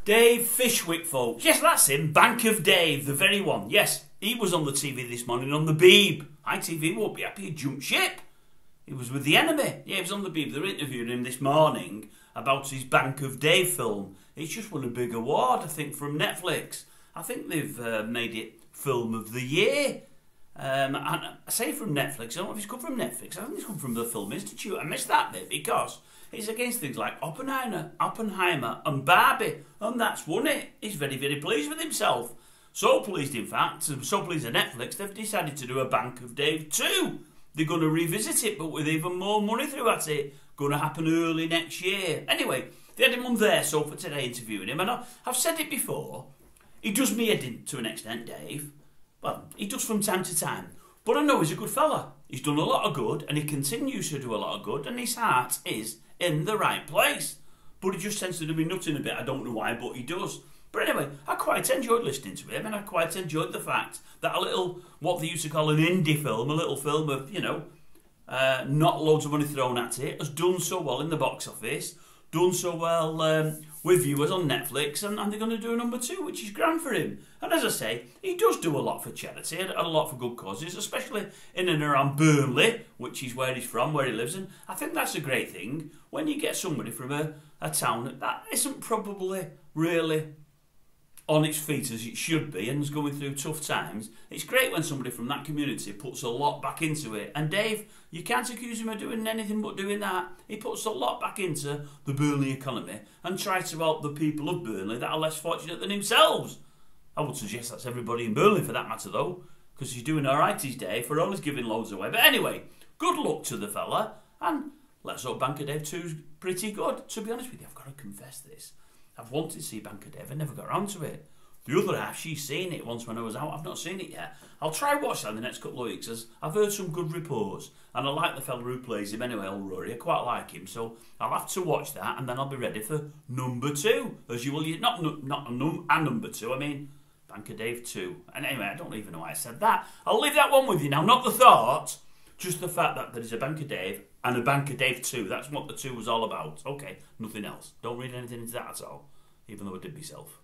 Dave FISHWICK, folks. Yes, that's him. Bank of Dave, the very one. Yes, he was on the TV this morning on the Beeb. ITV won't be happy, he jumped ship. He was with the enemy. Yeah, he was on the Beeb. They were interviewing him this morning about his Bank of Dave film. It's just won a big award, I think, from Netflix. I think they've made it Film of the Year. And I say from Netflix, I don't know if it's come from Netflix, I think it's come from the Film Institute. I missed that bit because it's against things like Oppenheimer and Barbie, and that's won it. He's very, very pleased with himself. So pleased, in fact, so pleased at Netflix, they've decided to do a Bank of Dave 2. They're going to revisit it, but with even more money through at it. Going to happen early next year. Anyway, they had him on there, so for today, interviewing him, and I've said it before, he does me head in to an extent, Dave. Well, he does from time to time. But I know he's a good fella. He's done a lot of good, and he continues to do a lot of good, and his heart is in the right place. But he just tends to do me nutting a bit. I don't know why, but he does. But anyway, I quite enjoyed listening to him, and I quite enjoyed the fact that a little, what they used to call an indie film, a little film of, you know, not loads of money thrown at it, has done so well in the box office, done so well with viewers on Netflix, and they're going to do a number 2, which is grand for him. And as I say, he does do a lot for charity, and a lot for good causes, especially in and around Burnley, which is where he's from, where he lives, and I think that's a great thing when you get somebody from a town that isn't probably really on its feet as it should be and is going through tough times. It's great when somebody from that community puts a lot back into it. And Dave, you can't accuse him of doing anything but doing that. He puts a lot back into the Burnley economy and tries to help the people of Burnley that are less fortunate than themselves. I would suggest that's everybody in Burnley for that matter though, because he's doing alright his day for always giving loads away. But anyway, good luck to the fella, and let's hope Bank of Dave 2's pretty good. To be honest with you, I've got to confess this. I've wanted to see Bank of Dave, I never got around to it. The other half, she's seen it once when I was out. I've not seen it yet. I'll try watch that in the next couple of weeks, as I've heard some good reports, and I like the fella who plays him anyway, old Rory. I quite like him, so I'll have to watch that, and then I'll be ready for number 2. As you will, not number 2, I mean Bank of Dave 2. And anyway, I don't even know why I said that. I'll leave that one with you now, not the thought, just the fact that there is a Bank of Dave and a Bank of Dave 2. That's what the 2 was all about. Okay, nothing else. Don't read anything into that at all, even though I did myself.